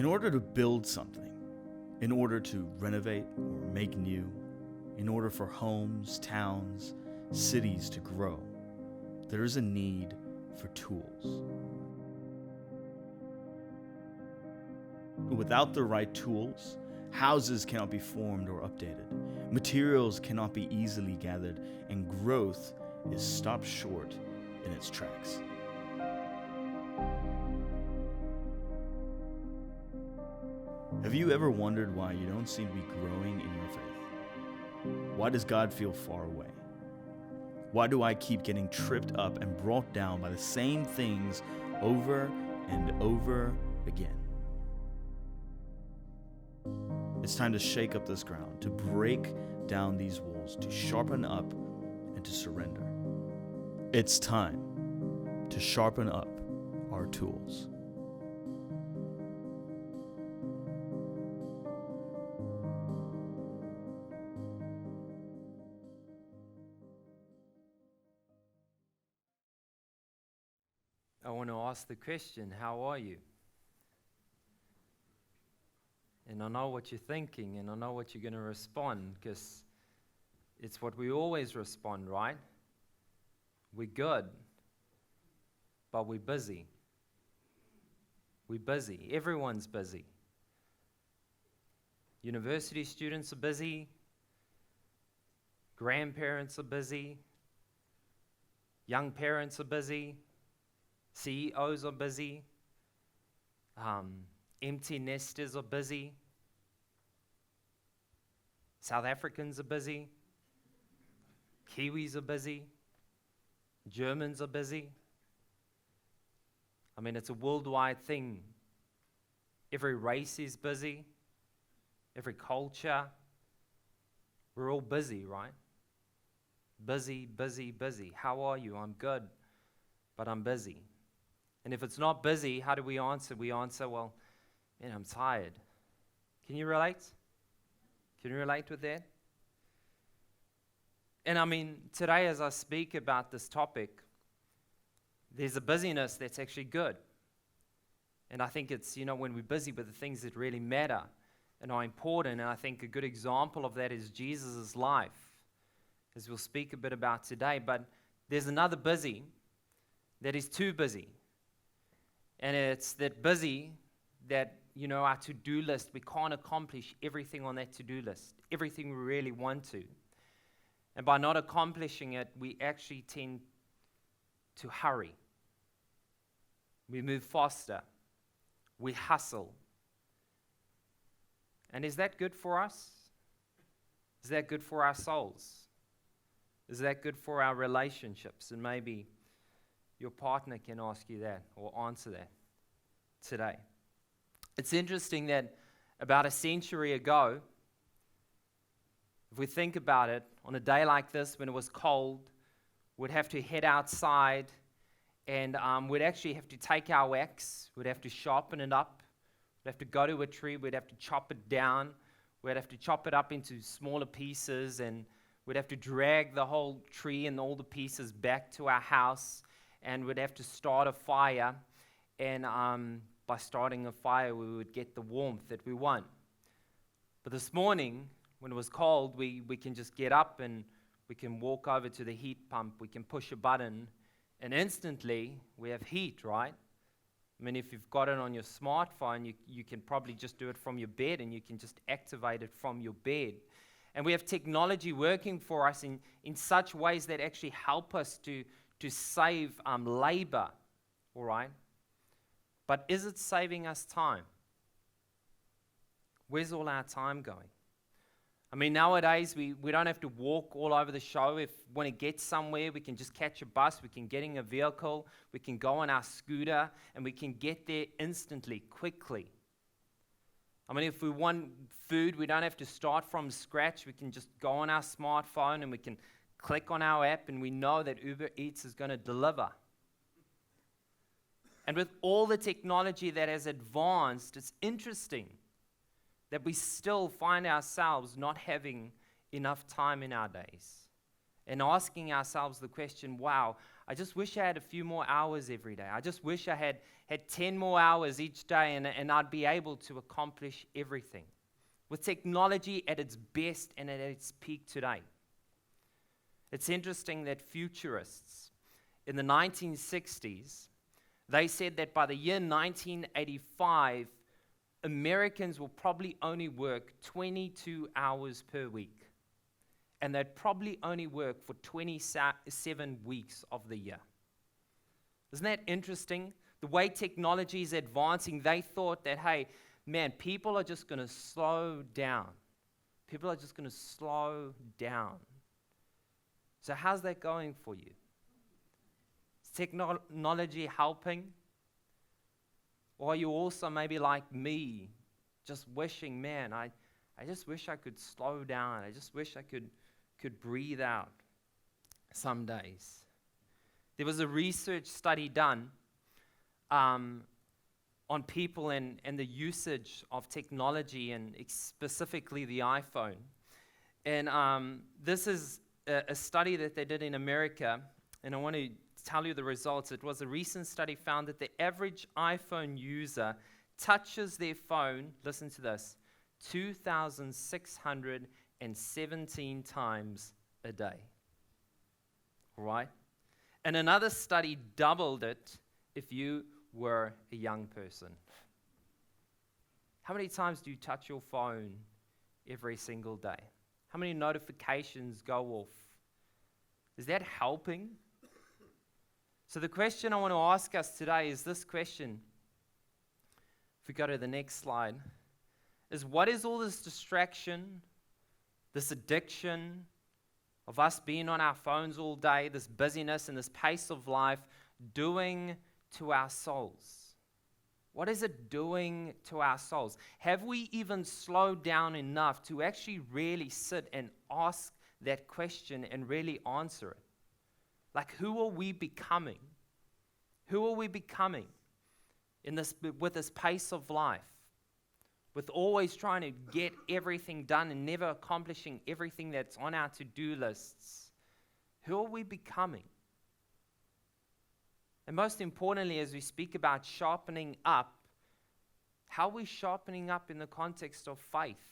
In order to build something, in order to renovate or make new, in order for homes, towns, cities to grow, there is a need for tools. Without the right tools, houses cannot be formed or updated, materials cannot be easily gathered, and growth is stopped short in its tracks. Have you ever wondered why you don't seem to be growing in your faith? Why does God feel far away? Why do I keep getting tripped up and brought down by the same things over and over again? It's time to shake up this ground, to break down these walls, to sharpen up and to surrender. It's time to sharpen up our tools. I want to ask the question, how are you? And I know what you're thinking, and I know what you're going to respond, because it's what we always respond, right? We're good, but we're busy. We're busy. Everyone's busy. University students are busy. Grandparents are busy. Young parents are busy. CEOs are busy. Empty nesters are busy. South Africans are busy. Kiwis are busy. Germans are busy. I mean, it's a worldwide thing. Every race is busy. Every culture. We're all busy, right? Busy, busy, busy. How are you? I'm good, but I'm busy. And if it's not busy, how do we answer? We answer, well, man, I'm tired. Can you relate? Can you relate with that? And I mean, today as I speak about this topic, there's a busyness that's actually good. And I think it's, when we're busy with the things that really matter and are important, and I think a good example of that is Jesus' life, as we'll speak a bit about today. But there's another busy that is too busy. And it's that busy that, our to-do list, we can't accomplish everything on that to-do list, everything we really want to. And by not accomplishing it, we actually tend to hurry. We move faster. We hustle. And is that good for us? Is that good for our souls? Is that good for our relationships? And maybe your partner can ask you that or answer that today. It's interesting that about a century ago, if we think about it, on a day like this when it was cold, we'd have to head outside and we'd actually have to take our axe, we'd have to sharpen it up, we'd have to go to a tree, we'd have to chop it down, we'd have to chop it up into smaller pieces, and we'd have to drag the whole tree and all the pieces back to our house, and we'd have to start a fire, and by starting a fire, we would get the warmth that we want. But this morning, when it was cold, we can just get up and we can walk over to the heat pump, we can push a button, and instantly we have heat, right? I mean, if you've got it on your smartphone, you can probably just do it from your bed, and you can just activate it from your bed. And we have technology working for us in such ways that actually help us to save labor, all right? But is it saving us time? Where's all our time going? I mean, nowadays, we don't have to walk all over the show. If we want to get somewhere, we can just catch a bus, we can get in a vehicle, we can go on our scooter, and we can get there instantly, quickly. I mean, if we want food, we don't have to start from scratch. We can just go on our smartphone and we can click on our app, and we know that Uber Eats is going to deliver. And with all the technology that has advanced, it's interesting that we still find ourselves not having enough time in our days. and asking ourselves the question, wow, I just wish I had a few more hours every day. I just wish I had 10 more hours each day and I'd be able to accomplish everything. With technology at its best and at its peak today. It's interesting that futurists in the 1960s, they said that by the year 1985, Americans will probably only work 22 hours per week. And they'd probably only work for 27 weeks of the year. Isn't that interesting? The way technology is advancing, they thought that, hey, man, people are just going to slow down. People are just going to slow down. So how's that going for you? Is technology helping? Or are you also maybe like me, just wishing, man, I just wish I could slow down. I just wish I could breathe out some days. There was a research study done on people and the usage of technology and specifically the iPhone. And this is a study that they did in America, and I want to tell you the results. It was a recent study found that the average iPhone user touches their phone, listen to this, 2,617 times a day. All right? And another study doubled it if you were a young person. How many times do you touch your phone every single day? How many notifications go off? Is that helping? So the question I want to ask us today is this question. If we go to the next slide, is what is all this distraction, this addiction of us being on our phones all day, this busyness and this pace of life doing to our souls? What is it doing to our souls? Have we even slowed down enough to actually really sit and ask that question and really answer it? Like, who are we becoming? Who are we becoming in this, with this pace of life? With always trying to get everything done and never accomplishing everything that's on our to-do lists. Who are we becoming? And most importantly, as we speak about sharpening up, how are we sharpening up in the context of faith?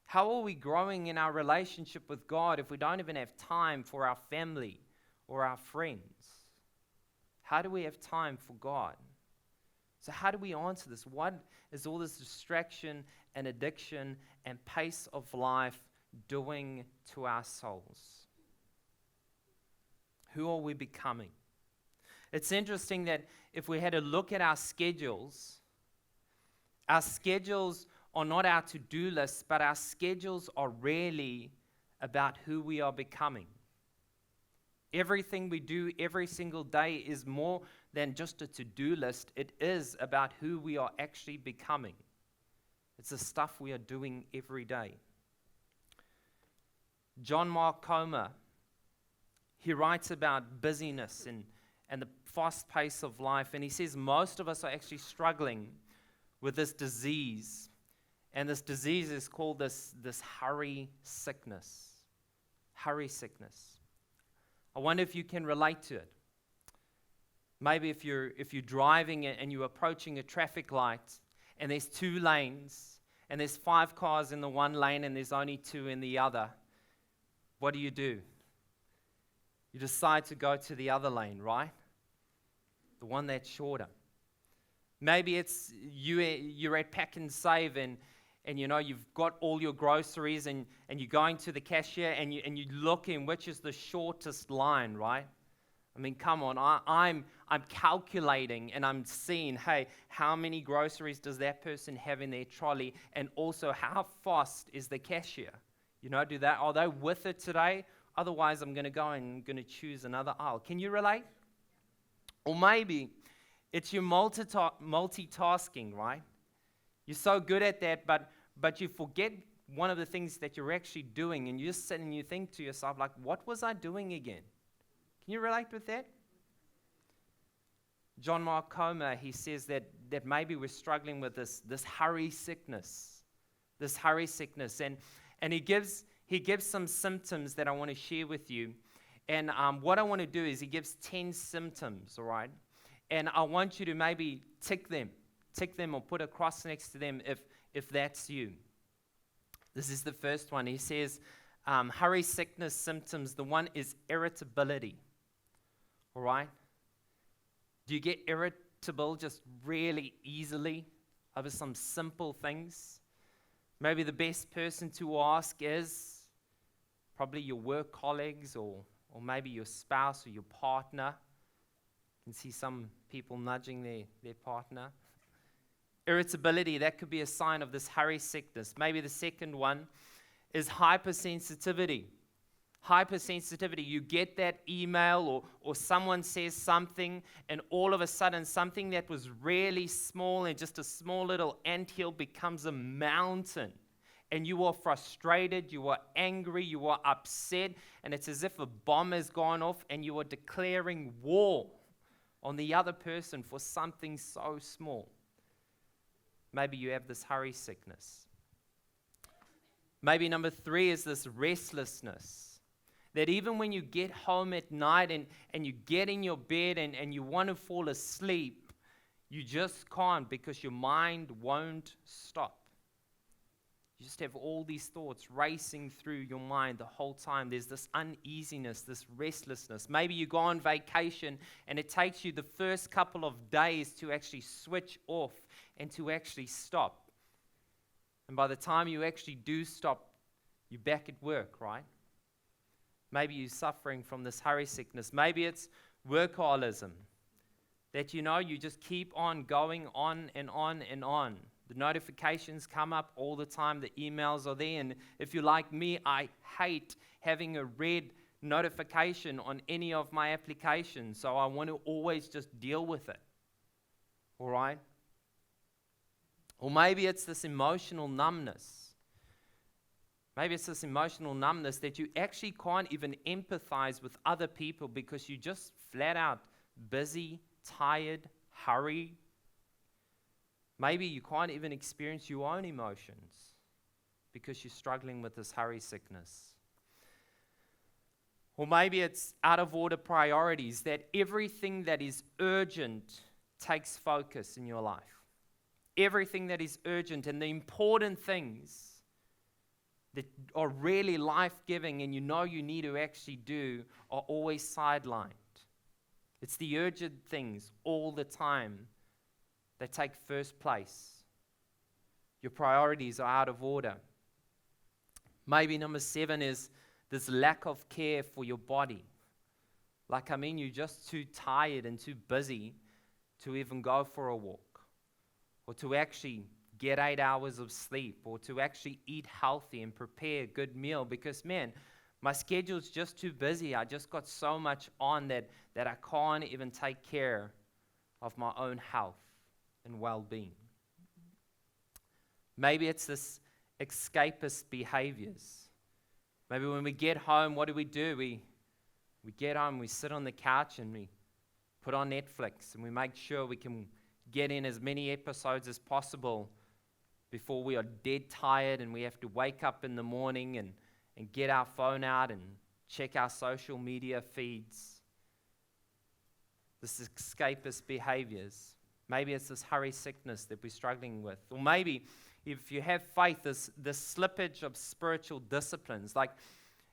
How are we growing in our relationship with God if we don't even have time for our family or our friends? How do we have time for God? So how do we answer this? What is all this distraction and addiction and pace of life doing to our souls? Who are we becoming? It's interesting that if we had a look at our schedules are not our to-do lists, but our schedules are really about who we are becoming. Everything we do every single day is more than just a to-do list. It is about who we are actually becoming. It's the stuff we are doing every day. John Mark Comer, he writes about busyness and the fast pace of life, and he says most of us are actually struggling with this disease, and this disease is called this hurry sickness. Hurry sickness. I wonder if you can relate to it. Maybe if you're driving and you're approaching a traffic light and there's 2 lanes and there's 5 cars in the one lane and there's only 2 in the other, what do? You decide to go to the other lane, right? The one that's shorter. Maybe it's you're at Pack and Save and you know you've got all your groceries and you're going to the cashier and you look in which is the shortest line, right? I mean, come on, I'm calculating and I'm seeing, hey, how many groceries does that person have in their trolley, and also how fast is the cashier? You know, are they with it today? Otherwise, I'm going to go and I'm going to choose another aisle. Can you relate? Or maybe it's your multitasking, right? You're so good at that, but you forget one of the things that you're actually doing, and you just sit and you think to yourself, like, what was I doing again? Can you relate with that? John Mark Comer, he says that maybe we're struggling with this hurry sickness, and he gives he gives some symptoms that I want to share with you. And what I want to do is he gives 10 symptoms, all right? And I want you to maybe tick them or put a cross next to them if that's you. This is the first one. He says, hurry sickness symptoms. The one is irritability, all right? Do you get irritable just really easily over some simple things? Maybe the best person to ask is probably your work colleagues or maybe your spouse or your partner. You can see some people nudging their partner. Irritability, that could be a sign of this hurry sickness. Maybe the second one is hypersensitivity. Hypersensitivity, you get that email or someone says something, and all of a sudden something that was really small and just a small little anthill becomes a mountain. And you are frustrated, you are angry, you are upset, and it's as if a bomb has gone off and you are declaring war on the other person for something so small. Maybe you have this hurry sickness. Maybe number 3 is this restlessness. That even when you get home at night and you get in your bed and you want to fall asleep, you just can't because your mind won't stop. You just have all these thoughts racing through your mind the whole time. There's this uneasiness, this restlessness. Maybe you go on vacation and it takes you the first couple of days to actually switch off and to actually stop. And by the time you actually do stop, you're back at work, right? Maybe you're suffering from this hurry sickness. Maybe it's workaholism. That you just keep on going on and on and on. The notifications come up all the time. The emails are there. And if you're like me, I hate having a red notification on any of my applications. So I want to always just deal with it. All right? Or maybe it's this emotional numbness. Maybe it's this emotional numbness that you actually can't even empathize with other people because you're just flat out busy, tired, hurry. Maybe you can't even experience your own emotions because you're struggling with this hurry sickness. Or maybe it's out of order priorities, that everything that is urgent takes focus in your life. Everything that is urgent and the important things that are really life-giving and you need to actually do are always sidelined. It's the urgent things all the time that take first place. Your priorities are out of order. Maybe number 7 is this lack of care for your body. You're just too tired and too busy to even go for a walk, or to actually get 8 hours of sleep, or to actually eat healthy and prepare a good meal, because my schedule's just too busy. I just got so much on that I can't even take care of my own health and well-being. Maybe it's this escapist behaviors. Maybe when we get home, what do? We get home, we sit on the couch and we put on Netflix and we make sure we can get in as many episodes as possible before we are dead tired and we have to wake up in the morning and get our phone out and check our social media feeds. This escapist behaviors. Maybe it's this hurry sickness that we're struggling with. Or maybe if you have faith, this slippage of spiritual disciplines.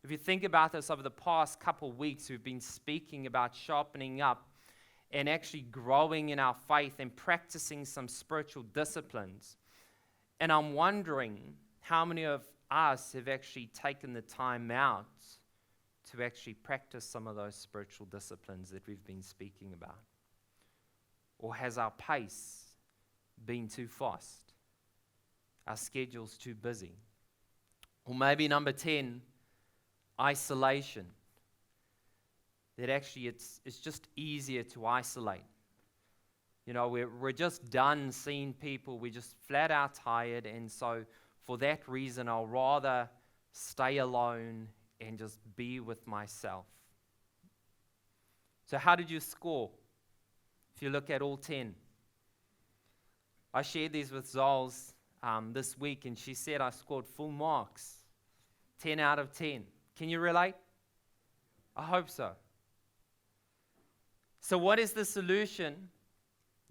If you think about this, over the past couple of weeks, we've been speaking about sharpening up and actually growing in our faith and practicing some spiritual disciplines. And I'm wondering how many of us have actually taken the time out to actually practice some of those spiritual disciplines that we've been speaking about. Or has our pace been too fast? Our schedule's too busy? Or maybe number 10, isolation. That actually it's just easier to isolate. We're just done seeing people. We're just flat out tired. And so for that reason, I'll rather stay alone and just be with myself. So how did you score? If you look at all 10. I shared these with Zols this week, and she said I scored full marks. 10 out of 10. Can you relate? I hope so. So what is the solution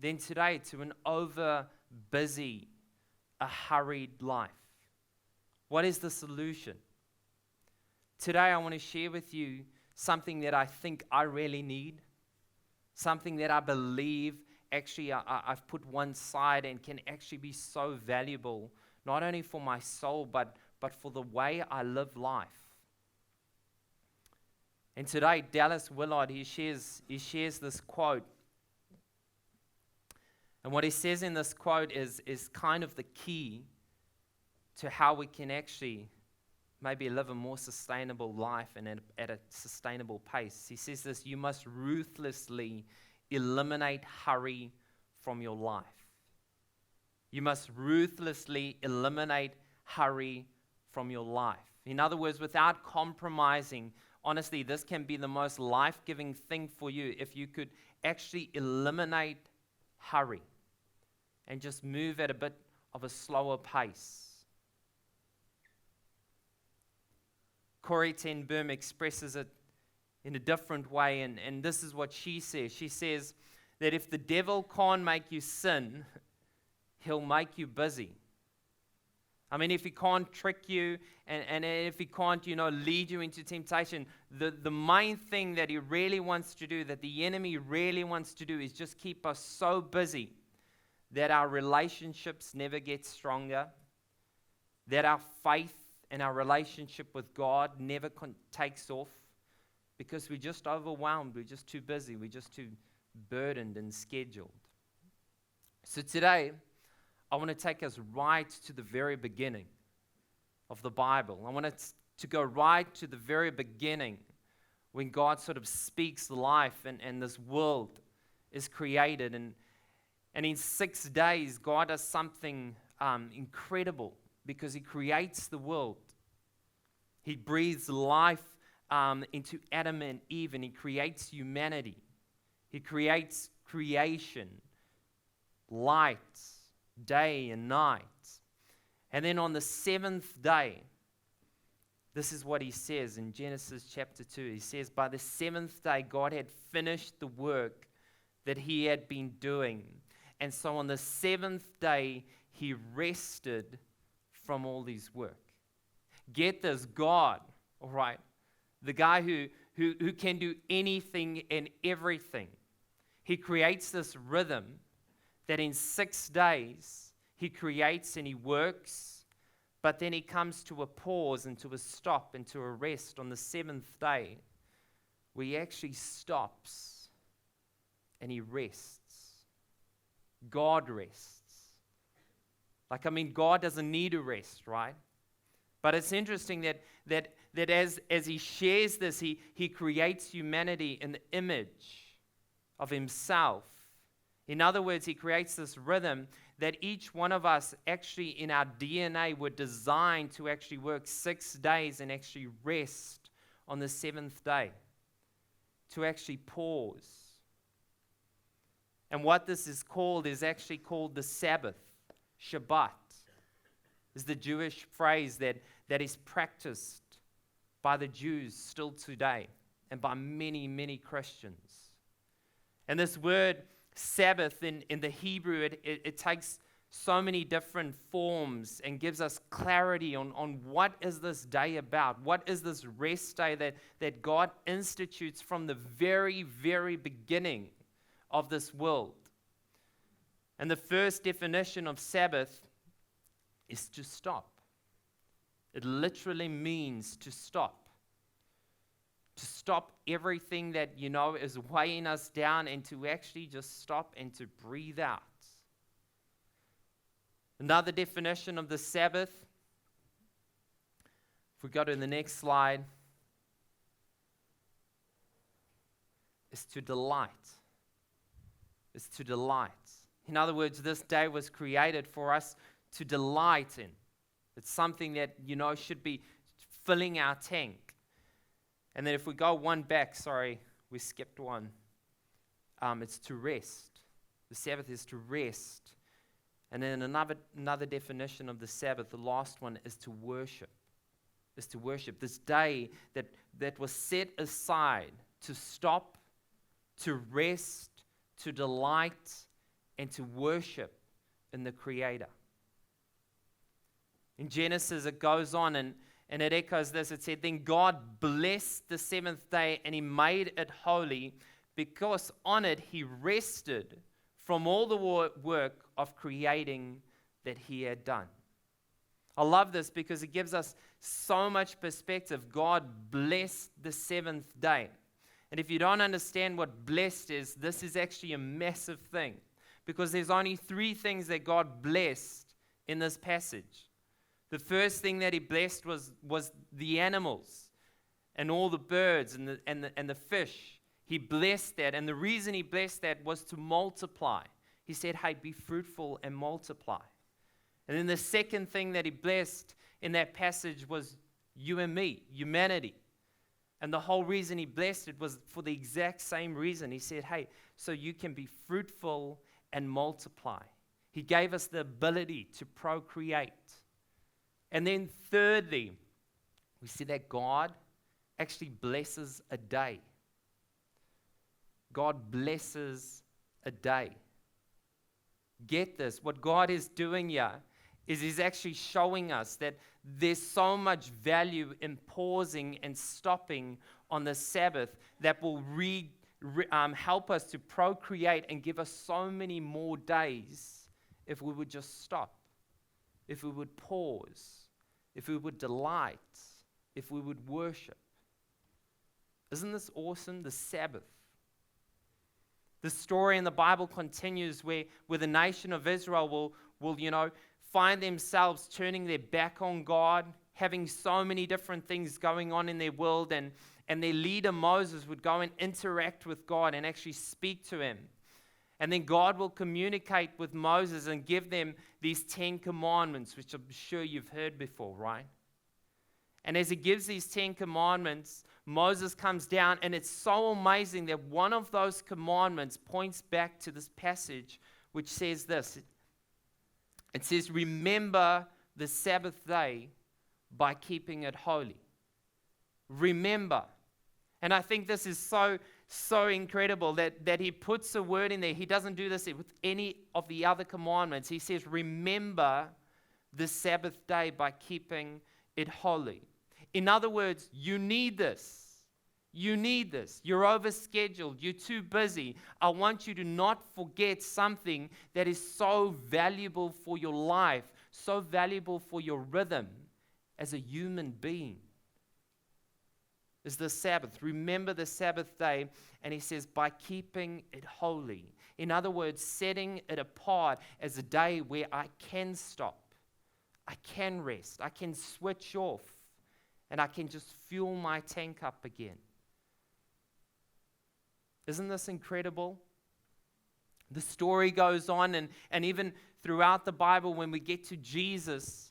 then today to an over-busy, a hurried life? What is the solution? Today I want to share with you something that I think I really need, something that I believe actually I've put one side and can actually be so valuable, not only for my soul, but for the way I live life. And today, Dallas Willard, he shares this quote. And what he says in this quote is kind of the key to how we can actually maybe live a more sustainable life and at a sustainable pace. He says this: you must ruthlessly eliminate hurry from your life. You must ruthlessly eliminate hurry from your life. In other words, without compromising, honestly, this can be the most life-giving thing for you if you could actually eliminate hurry and just move at a bit of a slower pace. Corrie ten Boom expresses it in a different way, and this is what she says. She says that if the devil can't make you sin, he'll make you busy. I mean, if he can't trick you and if he can't, lead you into temptation, the main thing that he really wants to do, that the enemy really wants to do, is just keep us so busy that our relationships never get stronger, that our faith and our relationship with God never takes off, because we're just overwhelmed, we're just too busy, we're just too burdened and scheduled. So today, I want to take us right to the very beginning of the Bible. I want us to go right to the very beginning when God sort of speaks life and this world is created. And in 6 days, God does something incredible because he creates the world. He breathes life into Adam and Eve, and he creates humanity. He creates creation, light, day and night. And then on the 7th day, this is what he says in Genesis chapter 2. He says, by the 7th day, God had finished the work that he had been doing. And so on the 7th day, he rested from all his work. Get this, God, all right, the guy who can do anything and everything, he creates this rhythm that in 6 days he creates and he works, but then he comes to a pause and to a stop and to a rest on the 7th day, where he actually stops and he rests. God rests. God doesn't need a rest, right? But it's interesting that as he shares this, he creates humanity in the image of himself. In other words, he creates this rhythm that each one of us actually in our DNA were designed to actually work 6 days and actually rest on the 7th day, to actually pause. And what this is called is actually called the Sabbath. Shabbat is the Jewish phrase that is practiced by the Jews still today and by many, many Christians. And this word Sabbath in the Hebrew, it takes so many different forms and gives us clarity on what is this day about? What is this rest day that God institutes from the very, very beginning of this world? And the first definition of Sabbath is to stop. It literally means to stop. To stop everything that, is weighing us down, and to actually just stop and to breathe out. Another definition of the Sabbath, if we go to the next slide, is to delight. Is to delight. In other words, this day was created for us to delight in. It's something that, should be filling our tank. And then if we go one back, we skipped one. It's to rest. The Sabbath is to rest. And then another definition of the Sabbath, the last one, is to worship. is to worship. This day that was set aside to stop, to rest, to delight, and to worship in the Creator. In Genesis, it goes on and it echoes this. It said, "Then God blessed the seventh day, and He made it holy, because on it He rested from all the work of creating that He had done." I love this because it gives us so much perspective. God blessed the seventh day. And if you don't understand what blessed is, this is actually a massive thing, because there's only three things that God blessed in this passage. The first thing that He blessed was the animals and all the birds and the fish. He blessed that, and the reason He blessed that was to multiply. He said, "Hey, be fruitful and multiply." And then the second thing that He blessed in that passage was you and me, humanity. And the whole reason He blessed it was for the exact same reason. He said, "Hey, so you can be fruitful and multiply." He gave us the ability to procreate. And then thirdly, we see that God actually blesses a day. God blesses a day. Get this, what God is doing here is He's actually showing us that there's so much value in pausing and stopping on the Sabbath that will help us to procreate and give us so many more days if we would just stop, if we would pause, if we would delight, if we would worship. Isn't this awesome? The Sabbath. The story in the Bible continues where the nation of Israel will find themselves turning their back on God, having so many different things going on in their world, and their leader Moses would go and interact with God and actually speak to Him. And then God will communicate with Moses and give them these 10 commandments, which I'm sure you've heard before, right? And as He gives these 10 commandments, Moses comes down, and it's so amazing that one of those commandments points back to this passage, which says this. It says, "Remember the Sabbath day by keeping it holy." Remember. And I think this is so incredible that He puts a word in there. He doesn't do this with any of the other commandments. He says, "Remember the Sabbath day by keeping it holy." In other words, you need this. You need this. You're overscheduled. You're too busy. I want you to not forget something that is so valuable for your life, so valuable for your rhythm as a human being. Is the Sabbath. Remember the Sabbath day, and He says, by keeping it holy. In other words, setting it apart as a day where I can stop, I can rest, I can switch off, and I can just fuel my tank up again. Isn't this incredible? The story goes on, and even throughout the Bible, when we get to Jesus,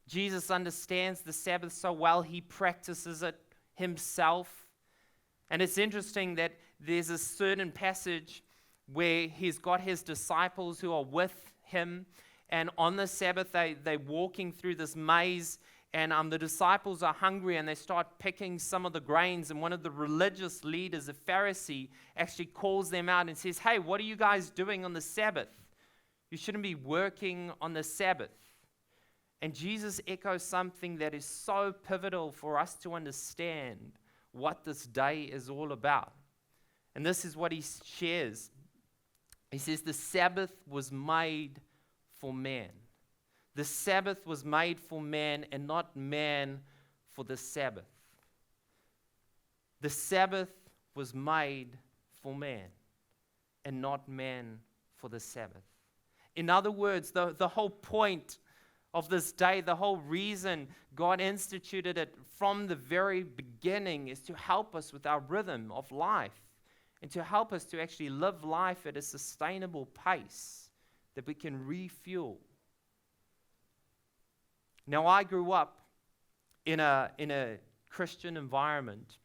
Jesus understands the Sabbath so well, He practices it Himself. And it's interesting that there's a certain passage where He's got His disciples who are with Him, and on the Sabbath they're walking through this maze, and the disciples are hungry, and they start picking some of the grains, and one of the religious leaders, a Pharisee, actually calls them out and says, "Hey, what are you guys doing on the Sabbath? You shouldn't be working on the Sabbath." And Jesus echoes something that is so pivotal for us to understand what this day is all about. And this is what He shares. He says, "The Sabbath was made for man." The Sabbath was made for man, and not man for the Sabbath. The Sabbath was made for man, and not man for the Sabbath. In other words, the whole point of this day, the whole reason God instituted it from the very beginning is to help us with our rhythm of life, and to help us to actually live life at a sustainable pace that we can refuel. Now, I grew up in a Christian environment,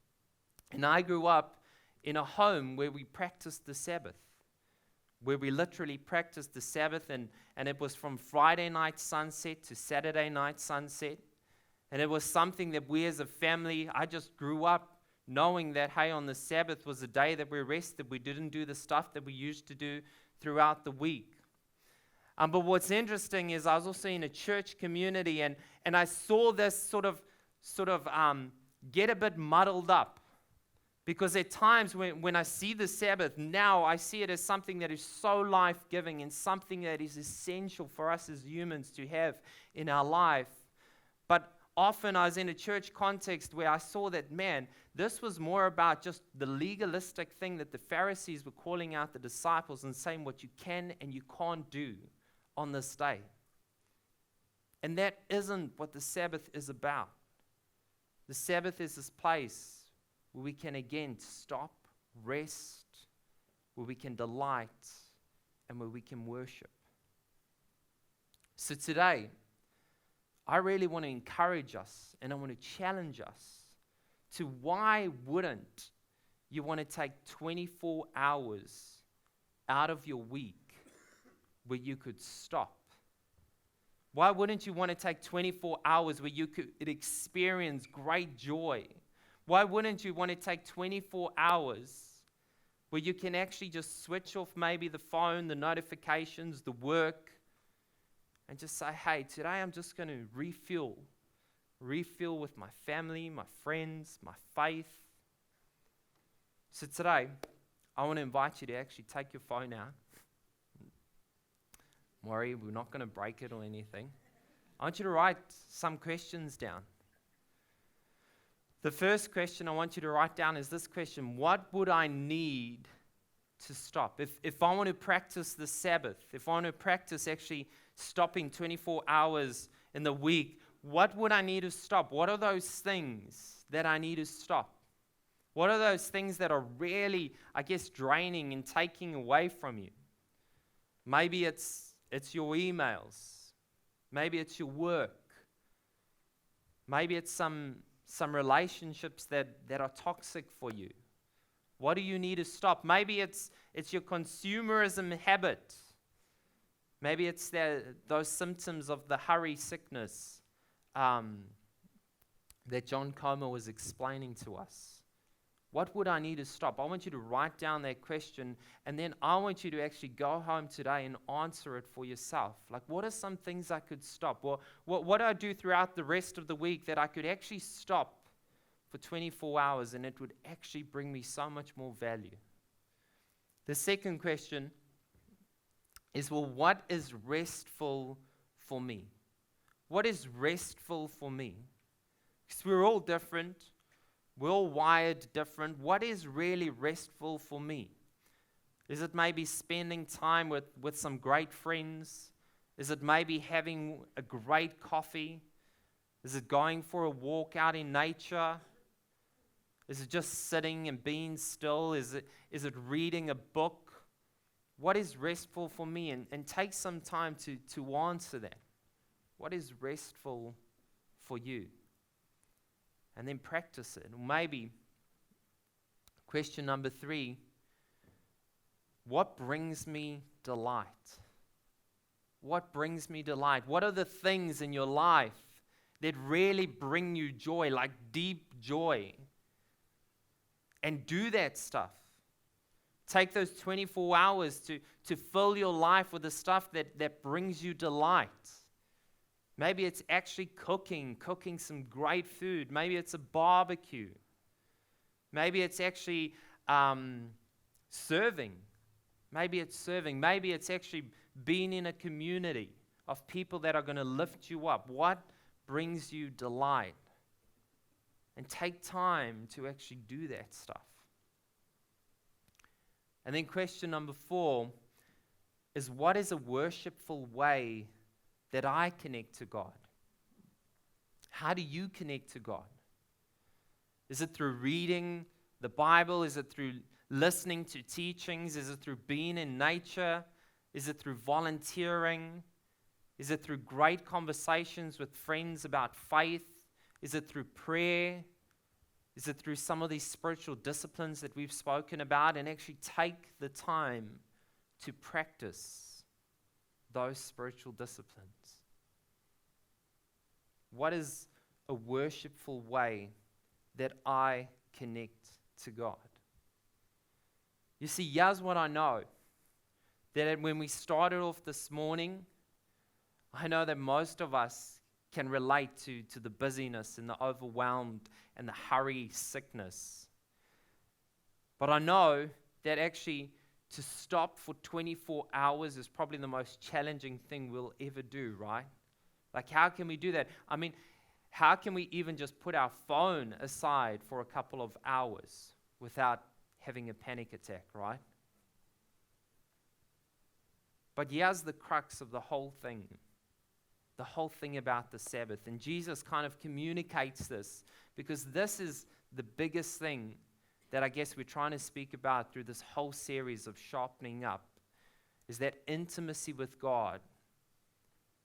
and I grew up in a home where we practiced the Sabbath, where we literally practiced the Sabbath, and it was from Friday night sunset to Saturday night sunset. And it was something that we as a family, I just grew up knowing that, hey, on the Sabbath was a day that we rested. We didn't do the stuff that we used to do throughout the week. But what's interesting is I was also in a church community, and I saw this sort of get a bit muddled up. Because at times when I see the Sabbath, now I see it as something that is so life-giving and something that is essential for us as humans to have in our life. But often I was in a church context where I saw that, man, this was more about just the legalistic thing that the Pharisees were calling out the disciples and saying what you can and you can't do on this day. And that isn't what the Sabbath is about. The Sabbath is this place where we can again stop, rest, where we can delight, and where we can worship. So today, I really want to encourage us and I want to challenge us to why wouldn't you want to take 24 hours out of your week where you could stop? Why wouldn't you want to take 24 hours where you could experience great joy? Why wouldn't you want to take 24 hours where you can actually just switch off maybe the phone, the notifications, the work, and just say, hey, today I'm just going to refuel with my family, my friends, my faith. So today, I want to invite you to actually take your phone out. Don't worry, we're not going to break it or anything. I want you to write some questions down. The first question I want you to write down is this question: what would I need to stop? If I want to practice the Sabbath, if I want to practice actually stopping 24 hours in the week, what would I need to stop? What are those things that I need to stop? What are those things that are really, I guess, draining and taking away from you? Maybe it's your emails. Maybe it's your work. Maybe it's some relationships that are toxic for you. What do you need to stop? Maybe it's your consumerism habit. Maybe it's those symptoms of the hurry sickness that John Comer was explaining to us. What would I need to stop? I want you to write down that question, and then I want you to actually go home today and answer it for yourself. Like, what are some things I could stop? Well, what do I do throughout the rest of the week that I could actually stop for 24 hours and it would actually bring me so much more value? The second question is, well, what is restful for me? What is restful for me? Because we're all different. We're all wired different. What is really restful for me? Is it maybe spending time with some great friends? Is it maybe having a great coffee? Is it going for a walk out in nature? Is it just sitting and being still? Is it reading a book? What is restful for me? And take some time to answer that. What is restful for you? And then practice it. Or maybe, question number 3, what brings me delight? What brings me delight? What are the things in your life that really bring you joy, like deep joy? And do that stuff. Take those 24 hours to fill your life with the stuff that brings you delight. Maybe it's actually cooking some great food. Maybe it's a barbecue. Maybe it's actually serving. Maybe it's serving. Maybe it's actually being in a community of people that are going to lift you up. What brings you delight? And take time to actually do that stuff. And then question number 4 is, what is a worshipful way that I connect to God? How do you connect to God? Is it through reading the Bible? Is it through listening to teachings? Is it through being in nature? Is it through volunteering? Is it through great conversations with friends about faith? Is it through prayer? Is it through some of these spiritual disciplines that we've spoken about? And actually take the time to practice those spiritual disciplines. What is a worshipful way that I connect to God. You see, here's what I know. That when we started off this morning, I know that most of us can relate to the busyness and the overwhelmed and the hurry sickness. But I know that actually to stop for 24 hours is probably the most challenging thing we'll ever do, right? Like, how can we do that? I mean, how can we even just put our phone aside for a couple of hours without having a panic attack, right? But here's the crux of the whole thing about the Sabbath. And Jesus kind of communicates this because this is the biggest thing that I guess we're trying to speak about through this whole series of Sharpening Up, is that intimacy with God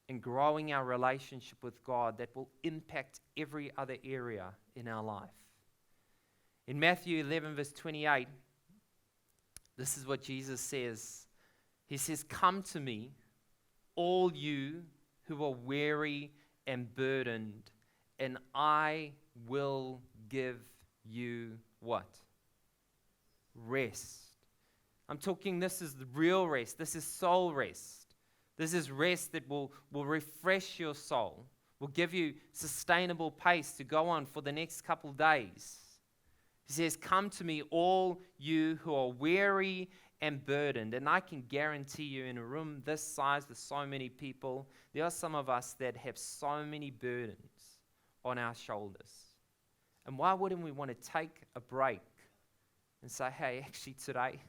and growing our relationship with God that will impact every other area in our life. In Matthew 11, verse 28, this is what Jesus says. He says, "Come to me, all you who are weary and burdened, and I will give you" what? Rest. I'm talking, this is the real rest. This is soul rest. This is rest that will refresh your soul, will give you sustainable pace to go on for the next couple days. He says, "Come to me, all you who are weary and burdened." And I can guarantee you, in a room this size with so many people, there are some of us that have so many burdens on our shoulders. And why wouldn't we want to take a break and say, hey, actually today,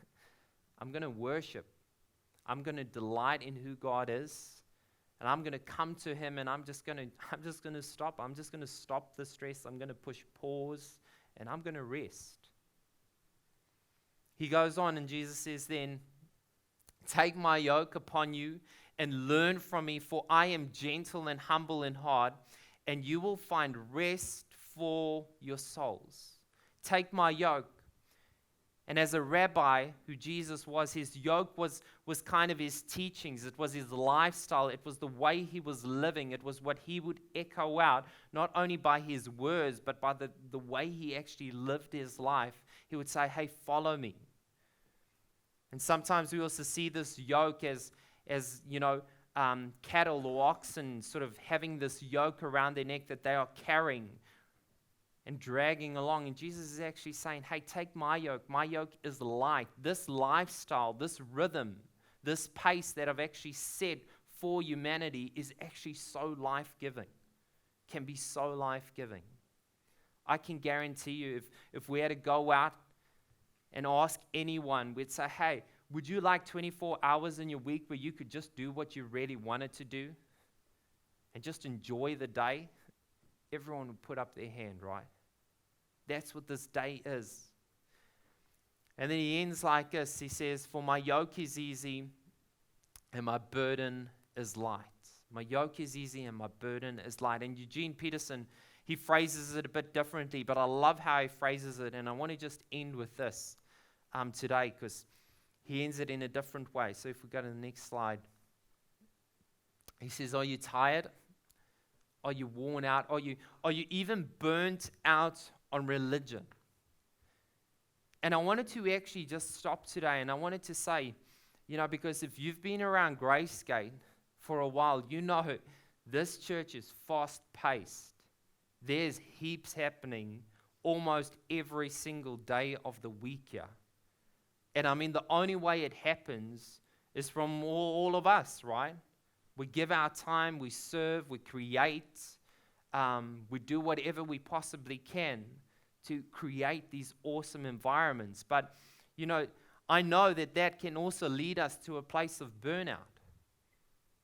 I'm going to worship. I'm going to delight in who God is. And I'm going to come to Him, and I'm just going to stop. I'm just going to stop the stress. I'm going to push pause, and I'm going to rest. He goes on, and Jesus says then, "Take my yoke upon you and learn from me, for I am gentle and humble in heart, and you will find rest for your souls." Take my yoke. And as a rabbi, who Jesus was, his yoke was kind of his teachings. It was his lifestyle. It was the way he was living. It was what he would echo out, not only by his words, but by the way he actually lived his life. He would say, hey, follow me. And sometimes we also see this yoke as cattle or oxen sort of having this yoke around their neck that they are carrying and dragging along. And Jesus is actually saying, hey, take my yoke. My yoke is light. This lifestyle, this rhythm, this pace that I've actually set for humanity is actually so life-giving, can be so life-giving. I can guarantee you, if we had to go out and ask anyone, we'd say, hey, would you like 24 hours in your week where you could just do what you really wanted to do and just enjoy the day? Everyone would put up their hand, right? That's what this day is. And then he ends like this. He says, "For my yoke is easy and my burden is light." My yoke is easy and my burden is light. And Eugene Peterson, he phrases it a bit differently, but I love how he phrases it. And I want to just end with this today, because he ends it in a different way. So if we go to the next slide. He says, "Are you tired? Are you worn out? Are you even burnt out on religion?" And I wanted to actually just stop today, and I wanted to say, because if you've been around Gracegate for a while, you know this church is fast-paced. There's heaps happening almost every single day of the week here. And I mean, the only way it happens is from all of us, right? We give our time, we serve, we create, we do whatever we possibly can to create these awesome environments. But, I know that can also lead us to a place of burnout,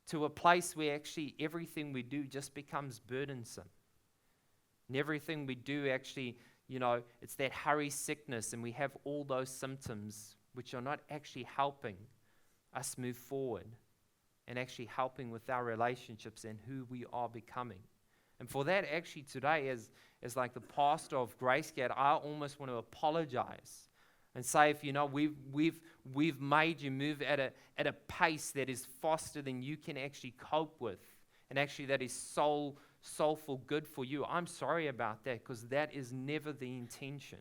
to a place where actually everything we do just becomes burdensome. And everything we do actually, it's that hurry sickness, and we have all those symptoms which are not actually helping us move forward and actually helping with our relationships and who we are becoming. And for that, actually today, as like the pastor of Gracegate, I almost want to apologize and say, if we've made you move at a pace that is faster than you can actually cope with, and actually that is soul soulful good for you. I'm sorry about that, because that is never the intention.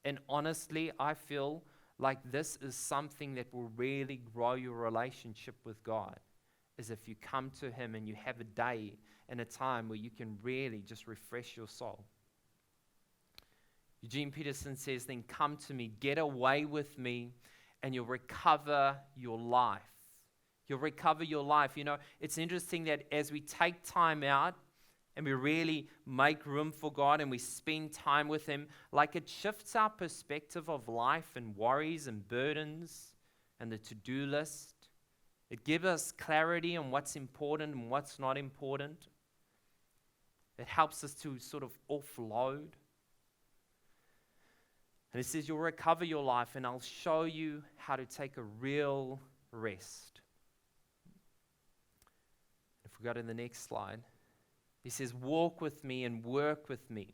And honestly, I feel like this is something that will really grow your relationship with God, is if you come to Him and you have a day and a time where you can really just refresh your soul. Eugene Peterson says, then come to me, get away with me, and you'll recover your life. You'll recover your life. You know, it's interesting that as we take time out and we really make room for God and we spend time with Him, like it shifts our perspective of life and worries and burdens and the to-do list. It gives us clarity on what's important and what's not important. It helps us to sort of offload. And it says, you'll recover your life, and I'll show you how to take a real rest. If we go to the next slide, he says, walk with me and work with me.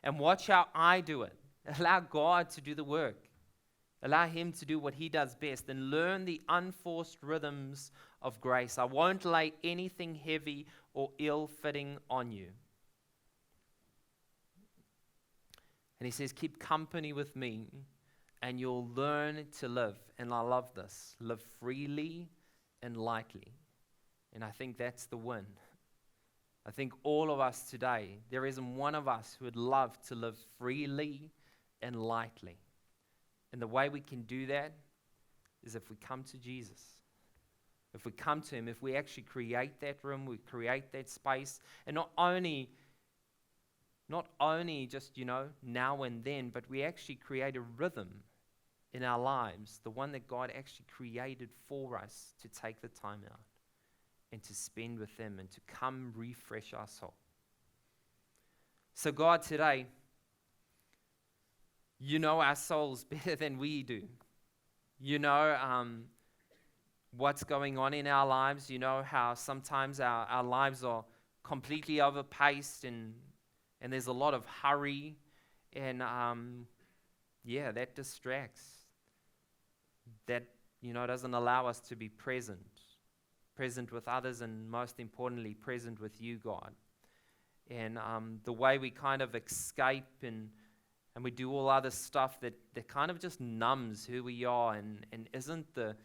And watch how I do it. Allow God to do the work. Allow Him to do what He does best, and learn the unforced rhythms of grace. I won't lay anything heavy or ill-fitting on you. And he says, keep company with me, and you'll learn to live. And I love this. Live freely and lightly. And I think that's the win. I think all of us today, there isn't one of us who would love to live freely and lightly. And the way we can do that is if we come to Jesus. If we come to Him, if we actually create that room, we create that space, and not only just, now and then, but we actually create a rhythm in our lives, the one that God actually created for us to take the time out and to spend with Him and to come refresh our soul. So God, today, you know our souls better than we do. You know what's going on in our lives. You know how sometimes our lives are completely overpaced and there's a lot of hurry, and that distracts. That, doesn't allow us to be present with others, and most importantly, present with you, God. And the way we kind of escape and we do all other stuff that kind of just numbs who we are and isn't the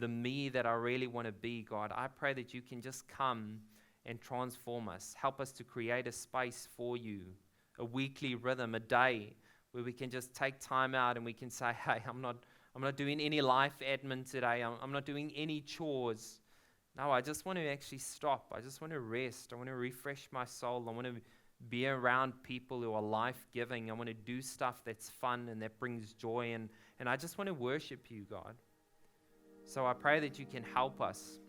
me that I really want to be, God. I pray that you can just come and transform us. Help us to create a space for you, a weekly rhythm, a day where we can just take time out and we can say, hey, I'm not doing any life admin today. I'm not doing any chores. No, I just want to actually stop. I just want to rest. I want to refresh my soul. I want to be around people who are life-giving. I want to do stuff that's fun and that brings joy, and I just want to worship you, God. So I pray that you can help us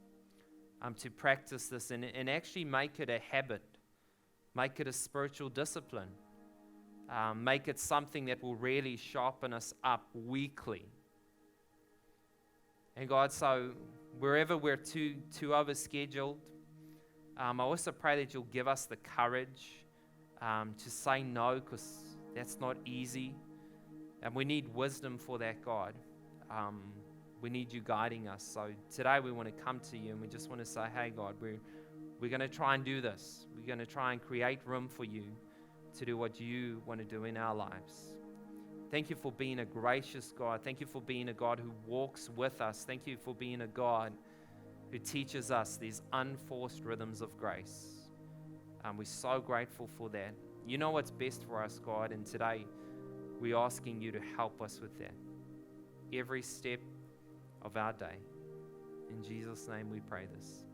to practice this and actually make it a habit, make it a spiritual discipline, make it something that will really sharpen us up weekly. And God, so wherever we're too overscheduled, I also pray that you'll give us the courage to say no, because that's not easy. And we need wisdom for that, God. We need you guiding us. So today we want to come to you and we just want to say, hey, God, we're going to try and do this. We're going to try and create room for you to do what you want to do in our lives. Thank you for being a gracious God. Thank you for being a God who walks with us. Thank you for being a God who teaches us these unforced rhythms of grace. We're so grateful for that. You know what's best for us, God, and today we're asking you to help us with that. Every step of our day. In Jesus' name we pray this.